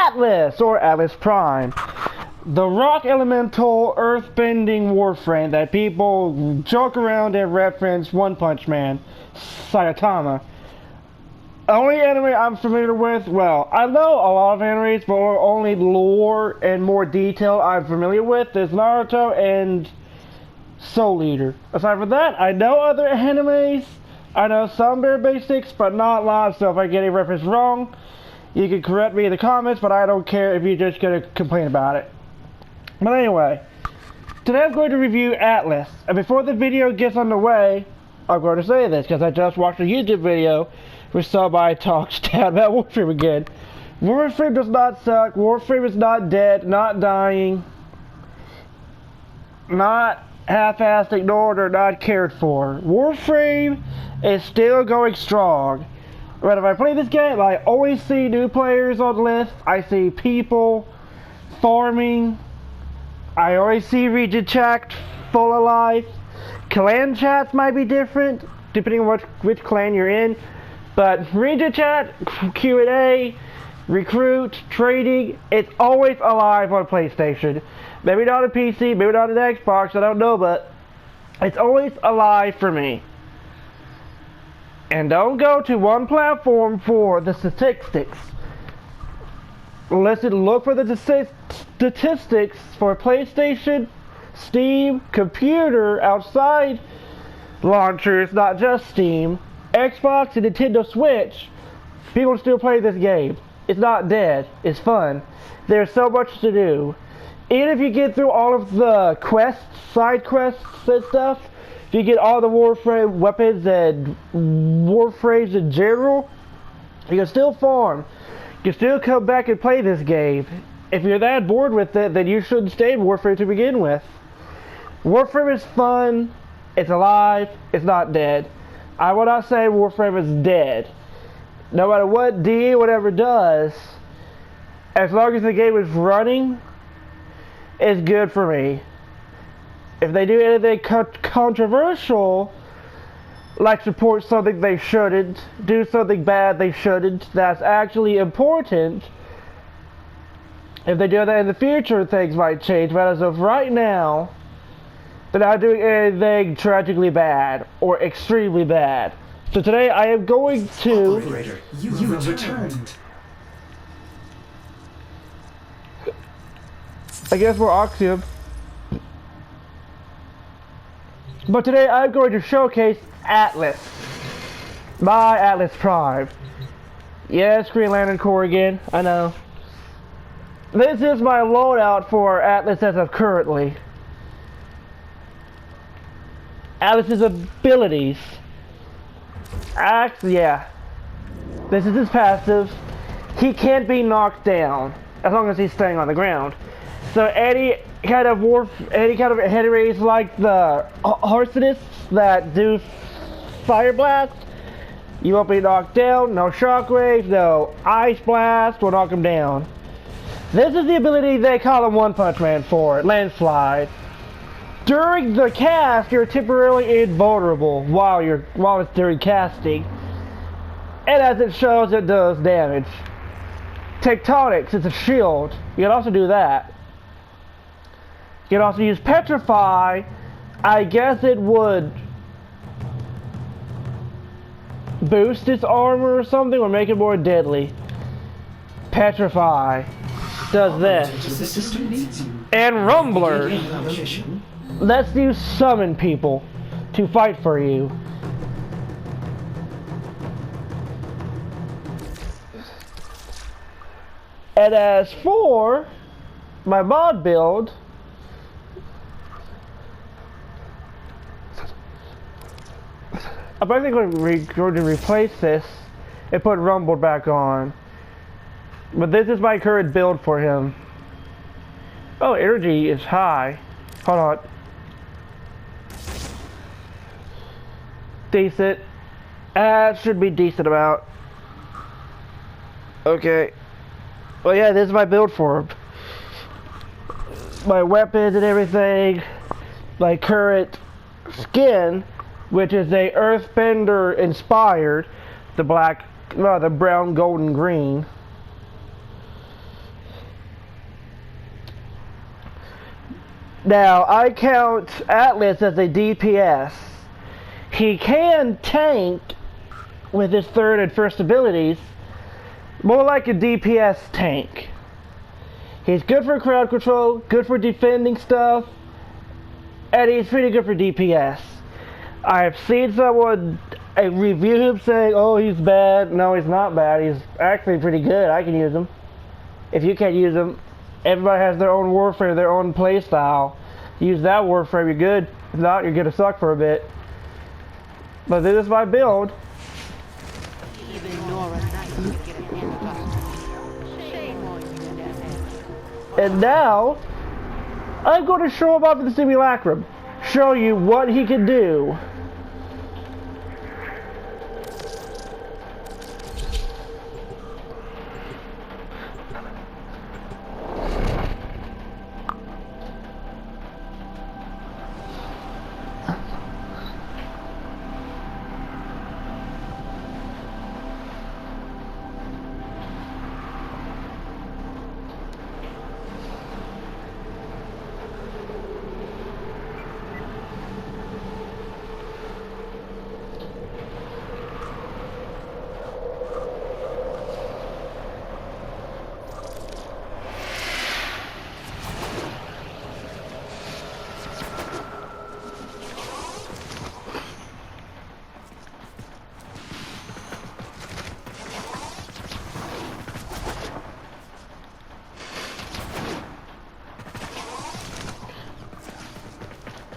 Atlas, or Atlas Prime. The rock elemental earthbending Warframe that people joke around and reference One Punch Man, Saitama. Only anime I'm familiar with, well, I know a lot of animes, but only lore and more detail I'm familiar with is Naruto and Soul Eater. Aside from that, I know other animes, I know some bare basics, but not a lot, so if I get any reference wrong, you can correct me in the comments, but I don't care if you're just gonna complain about it. But anyway, today I'm going to review Atlas, and before the video gets underway, I'm going to say this, because I just watched a YouTube video where somebody talks down about Warframe again. Warframe does not suck, Warframe is not dead, not dying, not half-assed, ignored, or not cared for. Warframe is still going strong. But if I play this game, I always see new players on the list, I see people farming, I always see region chat full of life. Clan chats might be different, depending on which clan you're in. But region chat, Q&A, recruit, trading, it's always alive on PlayStation. Maybe not on PC, maybe not on Xbox, I don't know, but it's always alive for me. And don't go to one platform for the statistics. Listen, look for the statistics for PlayStation, Steam, computer, outside launchers, not just Steam, Xbox, and Nintendo Switch. People still play this game. It's not dead. It's fun. There's so much to do. Even if you get through all of the quests, side quests and stuff, if you get all the Warframe weapons and Warframes in general, you can still farm. You can still come back and play this game. If you're that bored with it, then you shouldn't stay in Warframe to begin with. Warframe is fun, it's alive, it's not dead. I will not say Warframe is dead. No matter what DE whatever does, as long as the game is running, it's good for me. If they do anything controversial, like support something they shouldn't, do something bad they shouldn't, that's actually important, if they do that in the future, things might change. But as of right now, they're not doing anything tragically bad or extremely bad. So today I am going to... Operator, you have returned. I guess we're Oxium. But today I'm going to showcase Atlas. My Atlas Prime. Yes, Green Lantern Corps again, I know. This is my loadout for Atlas as of currently. Atlas's abilities. Yeah. This is his passive. He can't be knocked down as long as he's staying on the ground. So any kind of enemies like the arsonists that do fire blast, you won't be knocked down. No shockwaves, no ice blast will knock him down. This is the ability they call him One Punch Man for, landslide. During the cast, you're temporarily invulnerable while it's during casting, and as it shows, it does damage. Tectonics, it's a shield. You can also do that. You can also use Petrify. I guess it would boost its armor or something, or make it more deadly. Petrify does this. And Rumbler lets you summon people to fight for you. And as for my mod build, I'm basically going to replace this and put Rumble back on. But this is my current build for him. Oh, energy is high. Hold on. Decent. Should be decent about. Okay. Well, yeah, this is my build for him. My weapons and everything. My current skin, which is a Earthbender inspired. The brown, golden, green. Now, I count Atlas as a DPS. He can tank with his third and first abilities, more like a DPS tank. He's good for crowd control, good for defending stuff, and he's pretty good for DPS. I've seen someone review him saying, oh, he's bad. No, he's not bad. He's actually pretty good. I can use him. If you can't use him, everybody has their own Warframe, their own playstyle. Use that Warframe, you're good. If not, you're gonna suck for a bit. But this is my build. And now, I'm going to show him off in the simulacrum. Show you what he can do.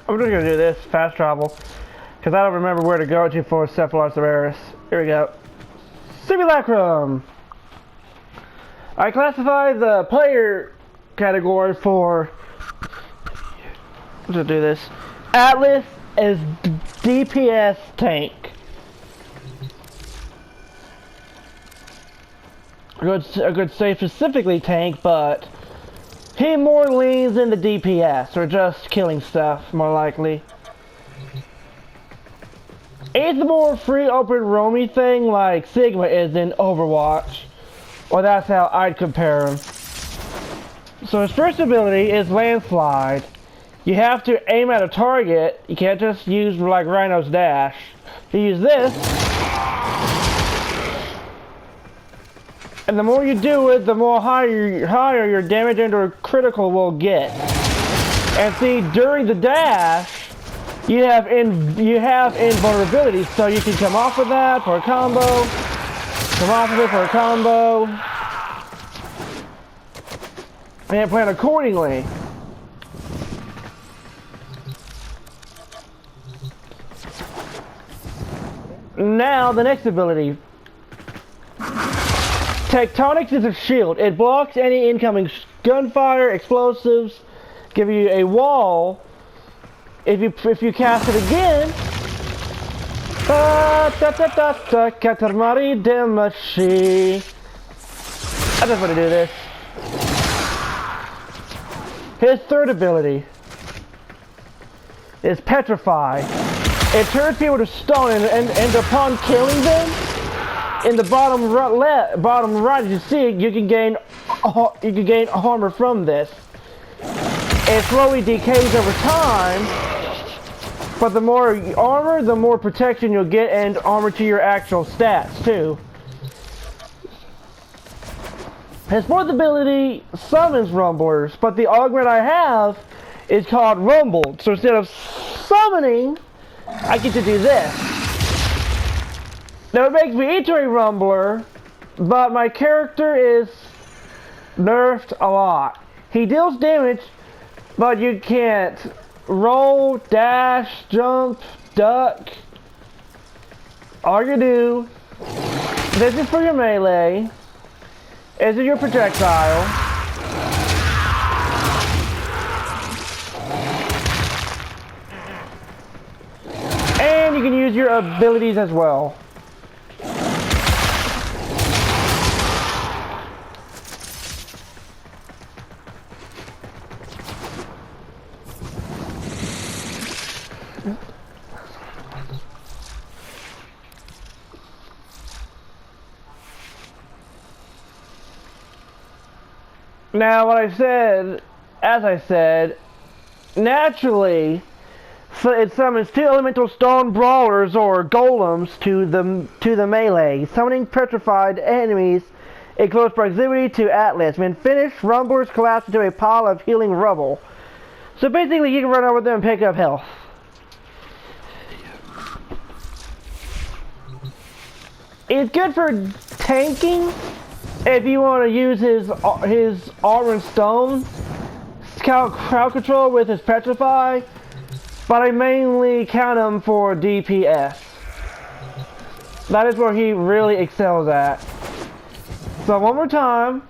I'm just gonna do this, fast travel, because I don't remember where to go to for Cephalon Severus. Here we go. Simulacrum! I classify the player category for, let's do this, Atlas as DPS tank. I could say specifically tank, but he more leans in the DPS, or just killing stuff, more likely. He's the more free, open, roamy thing like Sigma is in Overwatch. Or that's how I'd compare him. So his first ability is Landslide. You have to aim at a target. You can't just use like Rhino's Dash. You use this. And the more you do it, the more higher your damage and/or critical will get. And see, during the dash, you have invulnerability, so you can come off with that for a combo, come off of it for a combo, and plan accordingly. Now the next ability. Tectonics is a shield. It blocks any incoming gunfire, explosives, give you a wall. If you cast it again, Katarmari Demashi. I just want to do this. His third ability is Petrify. It turns people to stone, and upon killing them, in the bottom right, as you see, you can gain armor from this. It slowly decays over time, but the more armor, the more protection you'll get, and armor to your actual stats too. His fourth ability summons rumblers, but the augment I have is called Rumbled. So instead of summoning, I get to do this. Now it makes me into a rumbler, but my character is nerfed a lot. He deals damage, but you can't roll, dash, jump, duck. All you do, this is for your melee, this is your projectile, and you can use your abilities as well. Now, as I said, naturally, so it summons 2 elemental stone brawlers or golems to the melee, summoning petrified enemies in close proximity to Atlas. When finished, rumblers collapse into a pile of healing rubble. So basically, you can run over them and pick up health. It's good for tanking if you want to use his armor and stone crowd control with his petrify, but I mainly count him for DPS. That is where he really excels at. So one more time,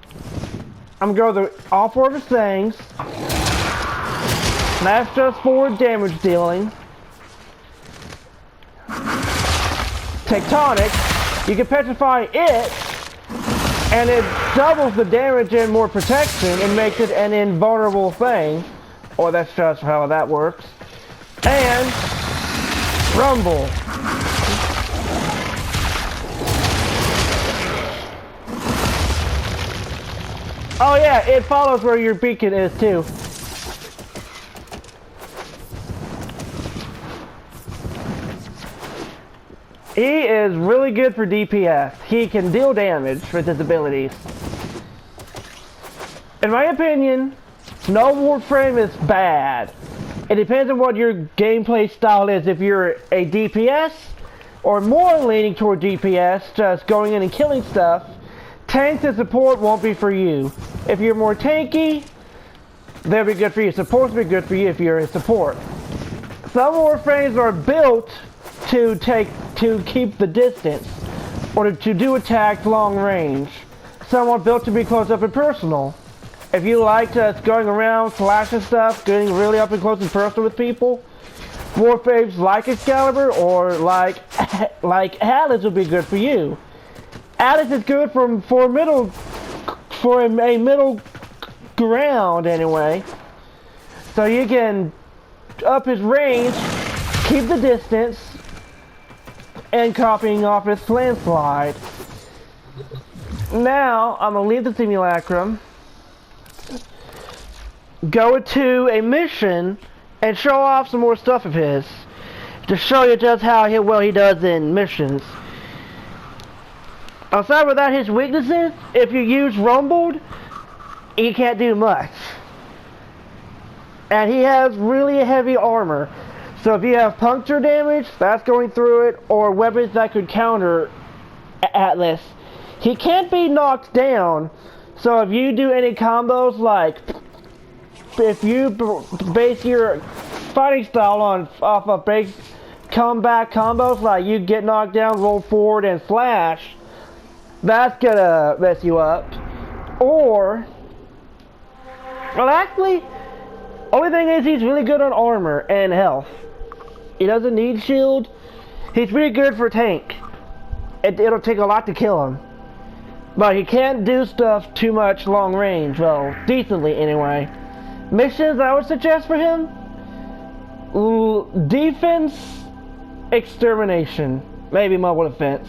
I'm going to go through all 4 of his things. That's just for damage dealing. Tectonic, you can petrify it, and it doubles the damage and more protection and makes it an invulnerable thing. Or that's just how that works. And Rumble. Oh yeah, it follows where your beacon is too. He is really good for DPS. He can deal damage with his abilities. In my opinion, no Warframe is bad. It depends on what your gameplay style is. If you're a DPS, or more leaning toward DPS, just going in and killing stuff, tanks and support won't be for you. If you're more tanky, they'll be good for you. Supports will be good for you if you're a support. Some Warframes are built to keep the distance, or to do attacks long range. Some are built to be close up and personal. If you like just going around slashing stuff, getting really up and close and personal with people, Warframes like Excalibur or like Atlas would be good for you. Atlas is good for a middle ground anyway. So you can up his range, keep the distance, and copying off his landslide. Now I'm gonna leave the simulacrum, go to a mission, and show off some more stuff of his to show you just how well he does in missions. Aside with that, his weaknesses, if you use Rumbled, he can't do much. And he has really heavy armor. So if you have puncture damage, that's going through it, or weapons that could counter Atlas, he can't be knocked down. So if you do any combos, like if you base your fighting style off of base comeback combos, like you get knocked down, roll forward, and slash, that's gonna mess you up. Or, well, actually, only thing is he's really good on armor and health. He doesn't need shield. He's pretty good for tank. It'll take a lot to kill him. But he can't do stuff too much long range. Well, decently anyway. Missions I would suggest for him? Defense, extermination. Maybe mobile defense.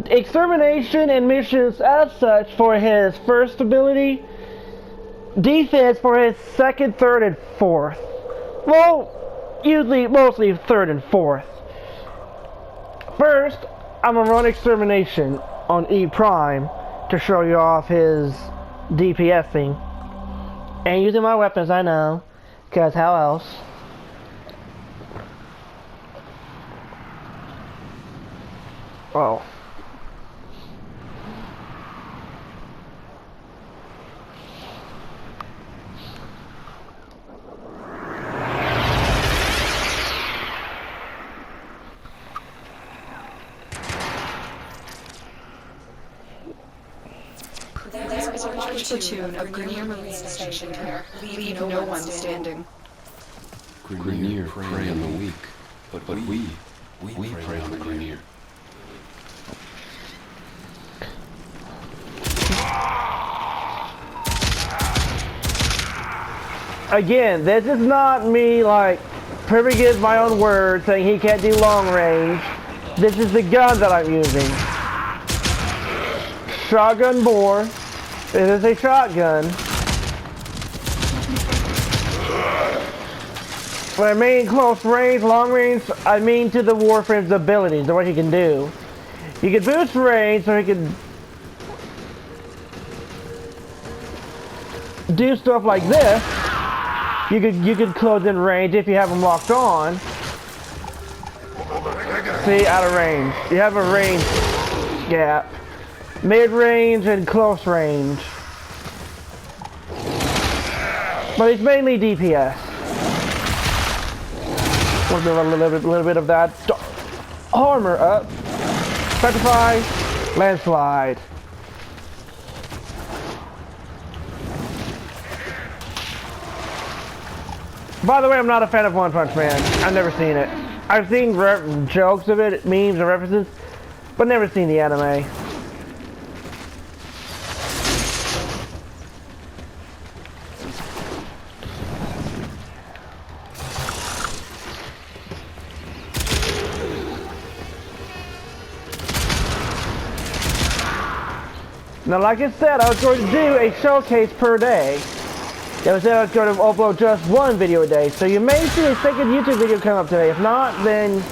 Extermination and missions as such for his first ability. Defense for his second, third, and fourth. Well, mostly third and fourth. First, I'm gonna run extermination on E Prime to show you off his DPSing. And using my weapons, I know, because how else? Oh. Platoon of Grenier Marines stationed here. Leave no one standing. Grenier prey on the weak, but we prey on the Grenier. Again, this is not me like proving against my own word saying he can't do long range. This is the gun that I'm using. Shotgun bore. It is a shotgun. When I mean close range, long range, I mean to the Warframe's abilities, to what he can do. He can boost range, so he can do stuff like this. You could close in range if you have him locked on. See, out of range. You have a range gap. Mid-range and close range. But it's mainly DPS. Want to do a little bit of that armor up. Petrify, landslide. By the way, I'm not a fan of One Punch Man. I've never seen it. I've seen jokes of it, memes and references, but never seen the anime. Now, like I said, I was going to do a showcase per day. I said I was going to upload just one video a day, so you may see a second YouTube video come up today. If not, then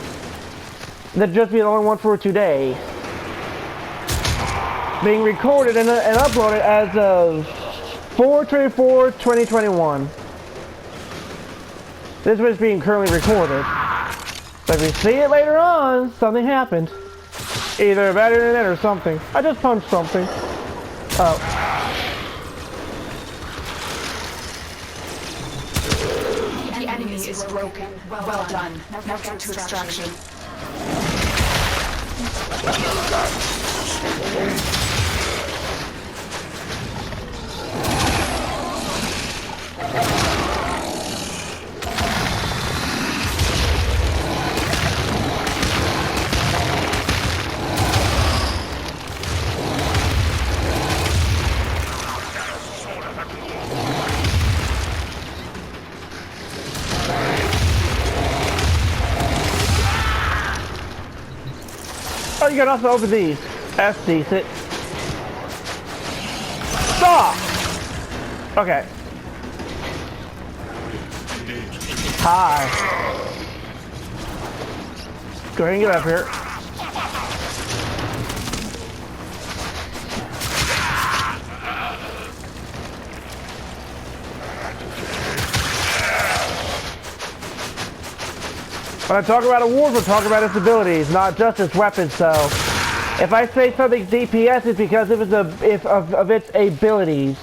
that'll just be the only one for today. Being recorded and uploaded as of 4/24/2021. This was being currently recorded. So if you see it later on, something happened. Either a bad internet or something. I just punched something. Oh. The enemy is broken. Well done. Now get to extraction. Oh, you can also open these. That's decent. Stop! Okay. Hi. Go ahead and get up here. When I talk about a Warframe, I talk about its abilities, not just its weapons. So, if I say something's DPS, it's because of its abilities.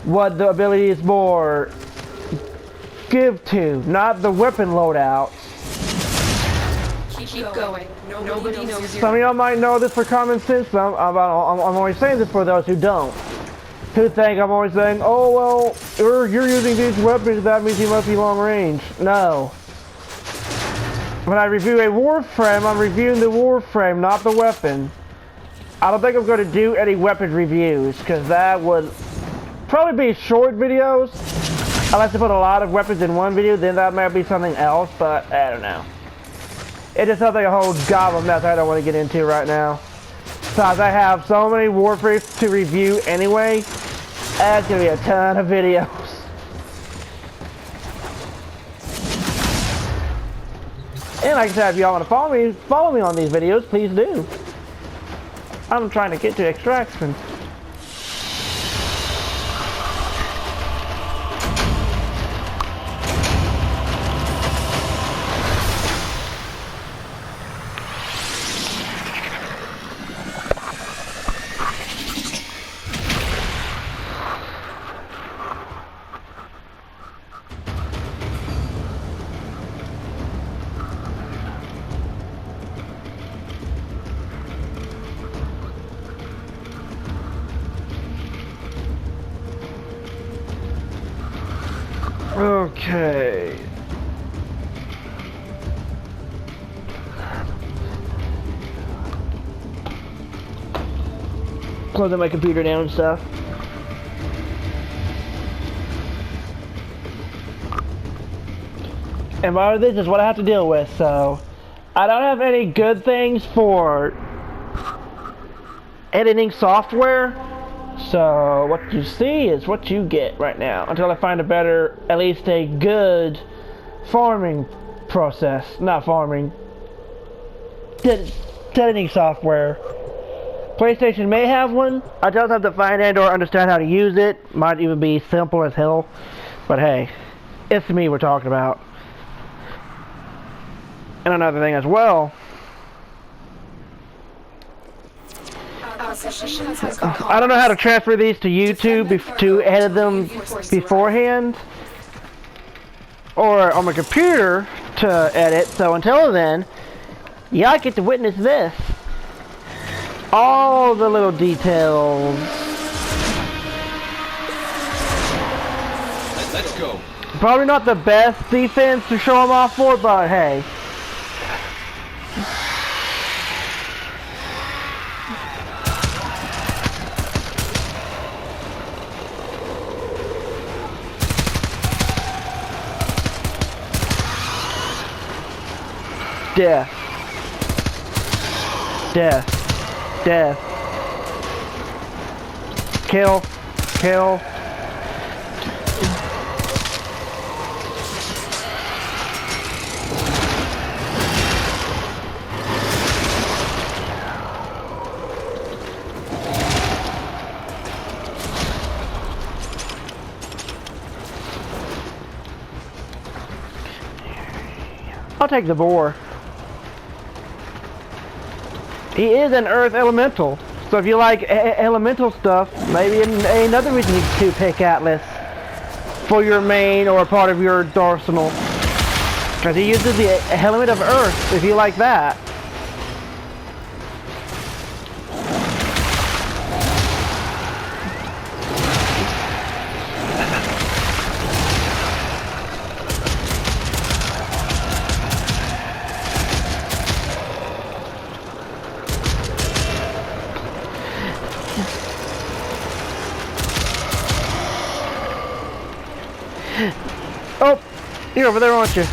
What the ability is more give to, not the weapon loadout. Keep going. Nobody knows you. Some of y'all might know this for common sense. I'm always saying this for those who don't. Who think I'm always saying, oh well, you're using these weapons, that means you must be long range. No. When I review a Warframe, I'm reviewing the Warframe, not the weapon. I don't think I'm going to do any weapon reviews, because that would probably be short videos. Unless I put a lot of weapons in one video, then that might be something else, but I don't know. It just sounds like a whole goblin mess I don't want to get into right now. Besides, I have so many Warframes to review anyway, that's going to be a ton of videos. And like I said, if y'all want to follow me on these videos, please do. I'm trying to get to extraction. Okay. Closing my computer down and stuff. And part of this is what I have to deal with, so I don't have any good things for editing software. So what you see is what you get right now until I find a better, at least a good farming process, not farming. Editing software. PlayStation may have one. I don't have to find it or understand how to use it. Might even be simple as hell. But hey, it's me we're talking about. And another thing as well. I don't know how to transfer these to YouTube to edit them beforehand. Or on my computer to edit. So until then, y'all get to witness this. All the little details. Let's go. Probably not the best defense to show them off for, but hey. Death. Death. Death. Kill. Kill. I'll take the boar. He is an earth elemental, so if you like elemental stuff, maybe another reason to pick Atlas for your main or part of your arsenal, because he uses the element of earth. If you like that. Oh, you're over there, aren't you?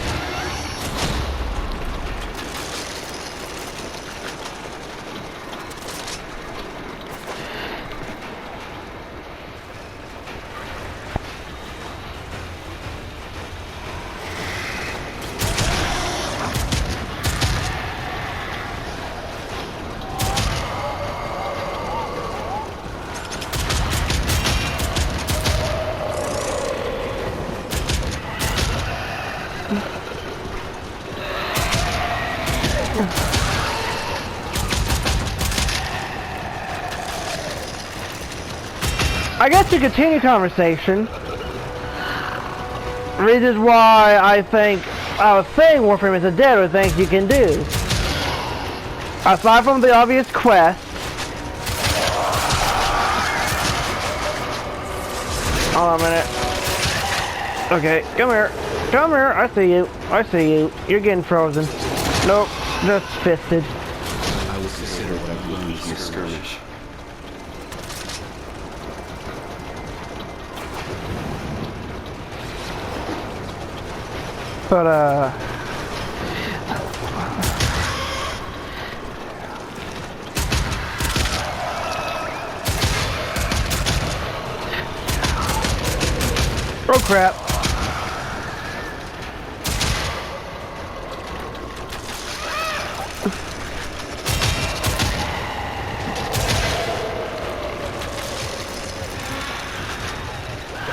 I guess to continue conversation, reasons why I was saying Warframe is dead are things you can do. Aside from the obvious quest, hold on a minute. Okay, come here. Come here, I see you. I see you. You're getting frozen. Nope, just fisted. I will consider what I've learned from the skirmish. But, oh crap.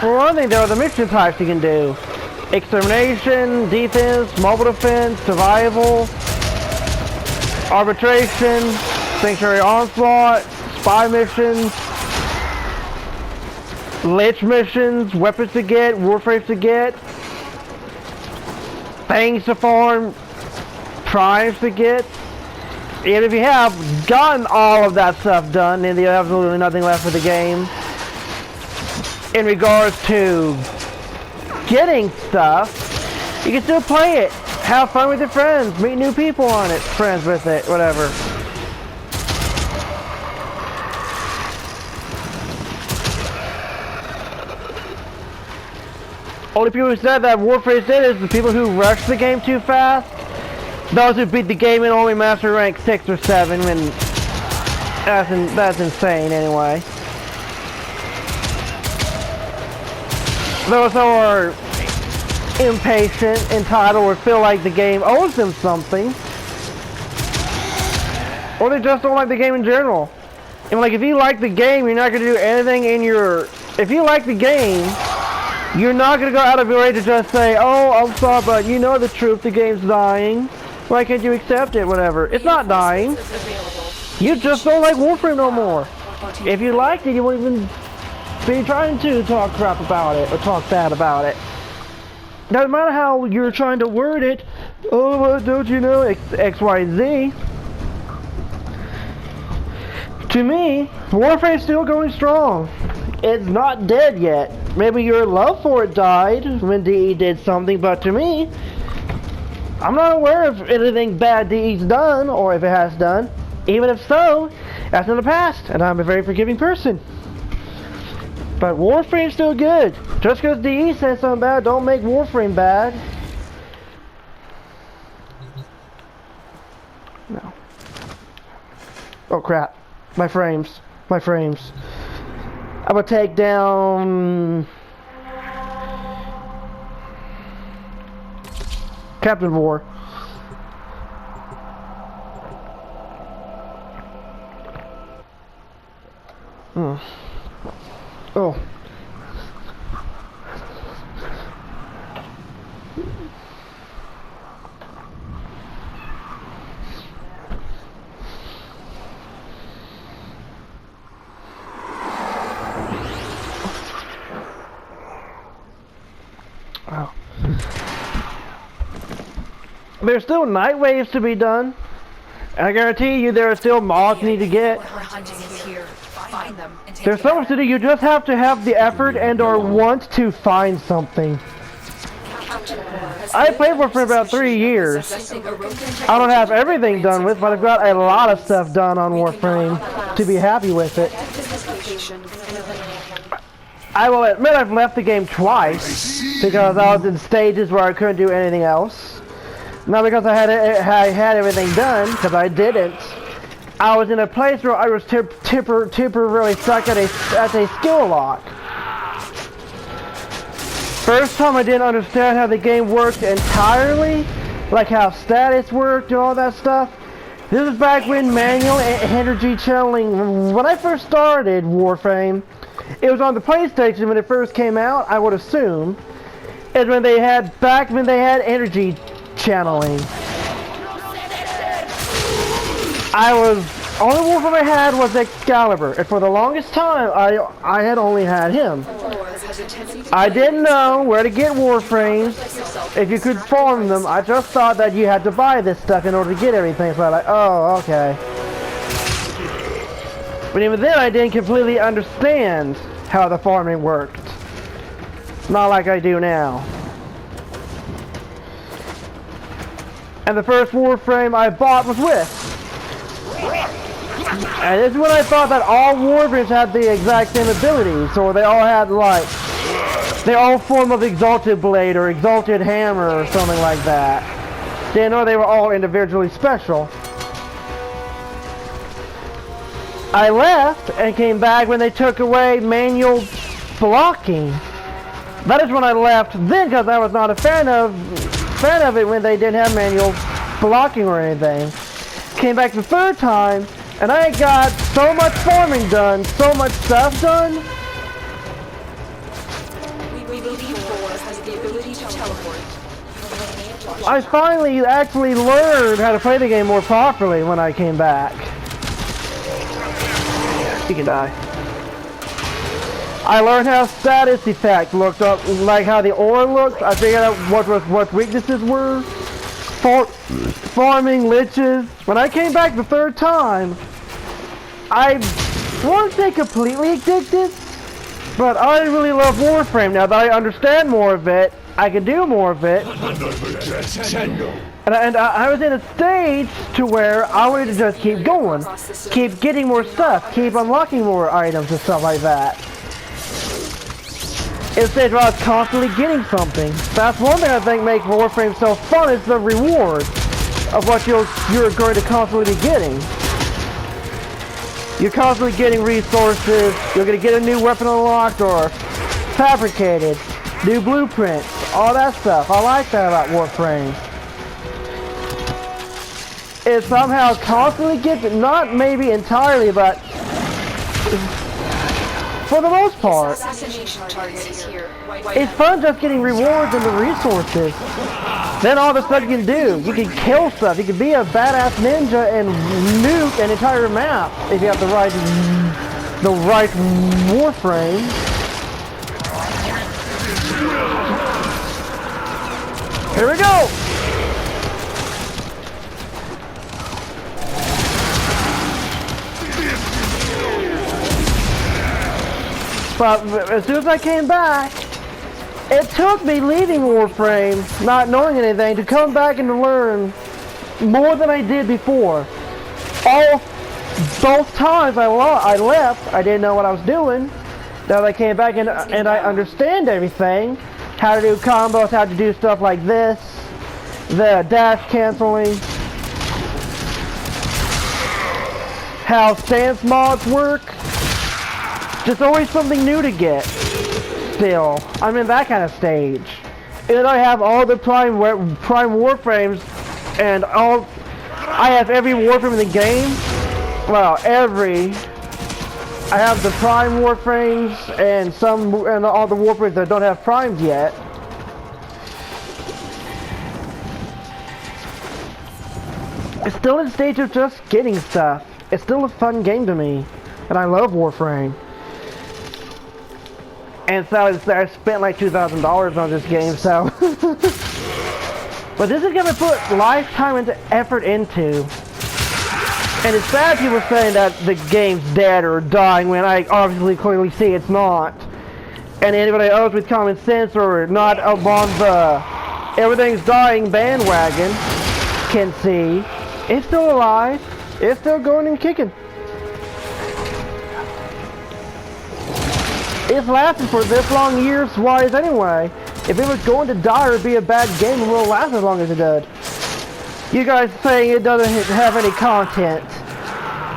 For one thing, there are the mission types you can do. Extermination, defense, mobile defense, survival, arbitration, sanctuary onslaught, spy missions, lich missions, weapons to get, warframes to get, things to farm, primes to get. And if you have gotten all of that stuff done, then you have absolutely nothing left for the game. In regards to getting stuff, you can still play it, have fun with your friends, meet new people on it, friends with it, whatever. Only people who said that Warframe did is the people who rushed the game too fast. Those who beat the game and only master rank 6 or 7, and that's insane anyway. Those who are impatient, entitled, or feel like the game owes them something. Or they just don't like the game in general. And like, if you like the game, you're not going to do anything in your... If you like the game, you're not going to go out of your way to just say, oh, I'm sorry, but you know the truth, the game's dying. Why can't you accept it, whatever? It's not dying. You just don't like Warframe no more. If you liked it, you wouldn't even be trying to talk crap about it, or talk bad about it. Doesn't matter how you're trying to word it. Oh, well, don't you know, X, Y, Z. To me, Warframe's still going strong. It's not dead yet. Maybe your love for it died when DE did something, but to me, I'm not aware of anything bad DE's done, or if it has done. Even if so, that's in the past, and I'm a very forgiving person. But Warframe's still good. Just because DE says something bad, don't make Warframe bad. No. Oh crap. My frames. My frames. I'm gonna take down... Captain War. Oh. Wow. There's still night waves to be done. And I guarantee you there are still mods you need to get. There's so much to do, you just have to have the effort and or want to find something. I played Warframe for about 3 years. I don't have everything done with, but I've got a lot of stuff done on Warframe to be happy with it. I will admit I've left the game twice because I was in stages where I couldn't do anything else. Not because I had everything done, because I didn't. I was in a place where I was temporarily stuck at a skill lock. First time I didn't understand how the game worked entirely, like how status worked and all that stuff. This is back when manual energy channeling, when I first started Warframe, it was on the PlayStation when it first came out, I would assume. And when they had energy channeling. Only Warframe I had was Excalibur, and for the longest time I had only had him. I didn't know where to get Warframes, if you could farm them. I just thought that you had to buy this stuff in order to get everything, so I was like, oh, okay. But even then I didn't completely understand how the farming worked. Not like I do now. And the first Warframe I bought was with. And this is when I thought that all Warframes had the exact same abilities, or they all had like, they all form of Exalted Blade or Exalted Hammer or something like that. Didn't know they were all individually special. I left and came back when they took away manual blocking. That is when I left then, because I was not a fan of it when they didn't have manual blocking or anything. Came back the third time, and I got so much farming done, so much stuff done. We believe Boar has the ability to teleport. I finally actually learned how to play the game more properly when I came back. You can die. I learned how status effect looked up, like how the aura looked. I figured out what weaknesses were. Farming, liches. When I came back the third time, I won't say completely addicted, but I really love Warframe now that I understand more of it. I can do more of it. And I was in a stage to where I wanted to just keep going. Keep getting more stuff. Keep unlocking more items and stuff like that. Instead of constantly getting something. That's one thing I think makes Warframe so fun, is the reward of what you're going to constantly be getting. You're constantly getting resources, you're going to get a new weapon unlocked or fabricated, new blueprints, all that stuff. I like that about Warframe. It somehow constantly gets it, not maybe entirely, but for the most part. Assassination target is here. It's fun just getting rewards and the resources. Then all the stuff you can do. You can kill stuff. You can be a badass ninja and nuke an entire map if you have the right Warframe. Here we go! But as soon as I came back, it took me leaving Warframe, not knowing anything, to come back and to learn more than I did before. Both times I left, I didn't know what I was doing. Now I came back and I understand everything. How to do combos, how to do stuff like this. The dash canceling. How stance mods work. There's always something new to get. Still, I'm in that kind of stage. And I have all the prime Warframes, and I have every Warframe in the game. Well, I have the prime Warframes and all the Warframes that don't have primes yet. It's still in the stage of just getting stuff. It's still a fun game to me, and I love Warframe. And so I spent like $2,000 on this game, so. But this is gonna put lifetime into effort into. And it's sad people saying that the game's dead or dying when I obviously clearly see it's not. And anybody else with common sense or not among the everything's dying bandwagon can see it's still alive. It's still going and kicking. It's lasted for this long years-wise anyway. If it was going to die or be a bad game, it will last as long as it did. You guys saying it doesn't have any content.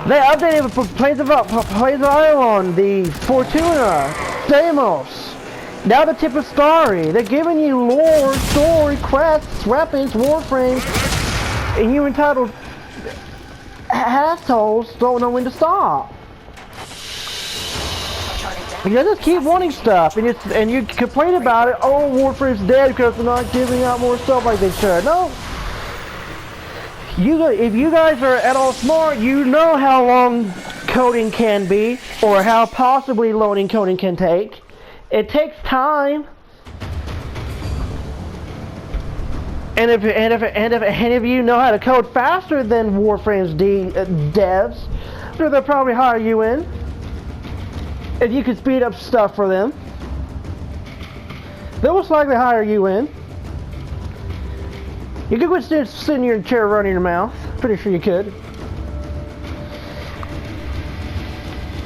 They updated Plains of Ireland, the Fortuna, Deimos, now the Tip of Starry. They're giving you lore, story, quests, weapons, Warframes, and you entitled assholes don't know when to stop. You just keep wanting stuff, and you complain about it. Oh, Warframe's dead because they're not giving out more stuff like they should. No. If you guys are at all smart, you know how long coding can be, or how possibly loading coding can take. It takes time. And if you know how to code faster than Warframe's devs, they'll probably hire you in. If you could speed up stuff for them, they'll most likely hire you in. You could quit sitting in your chair running your mouth. Pretty sure you could.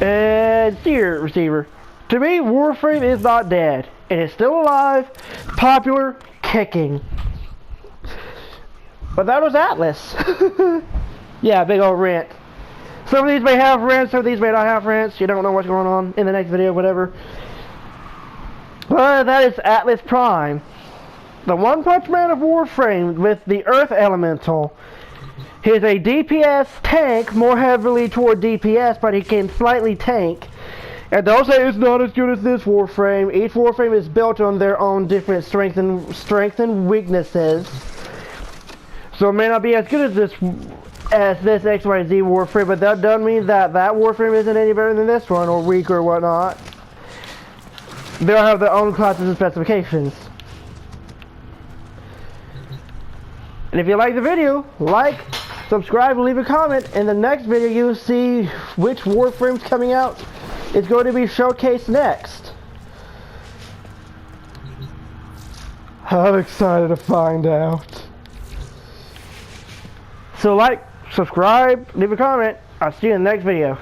And dear receiver, to me, Warframe is not dead. It is still alive, popular, kicking. But that was Atlas. Yeah, big old rant. Some of these may have rants, some of these may not have rants. You don't know what's going on in the next video, whatever. But that is Atlas Prime. The One Punch Man of Warframe with the Earth Elemental. He's a DPS tank, more heavily toward DPS, but he can slightly tank. And don't say it's not as good as this Warframe. Each Warframe is built on their own different strengths and weaknesses. So it may not be as good as this XYZ Warframe, but that doesn't mean that Warframe isn't any better than this one, or weak or whatnot. They'll have their own classes and specifications. And if you like the video, like, subscribe, and leave a comment. In the next video, you'll see which Warframe's coming out. It's going to be Showcase next. I'm excited to find out. So like, subscribe, leave a comment. I'll see you in the next video.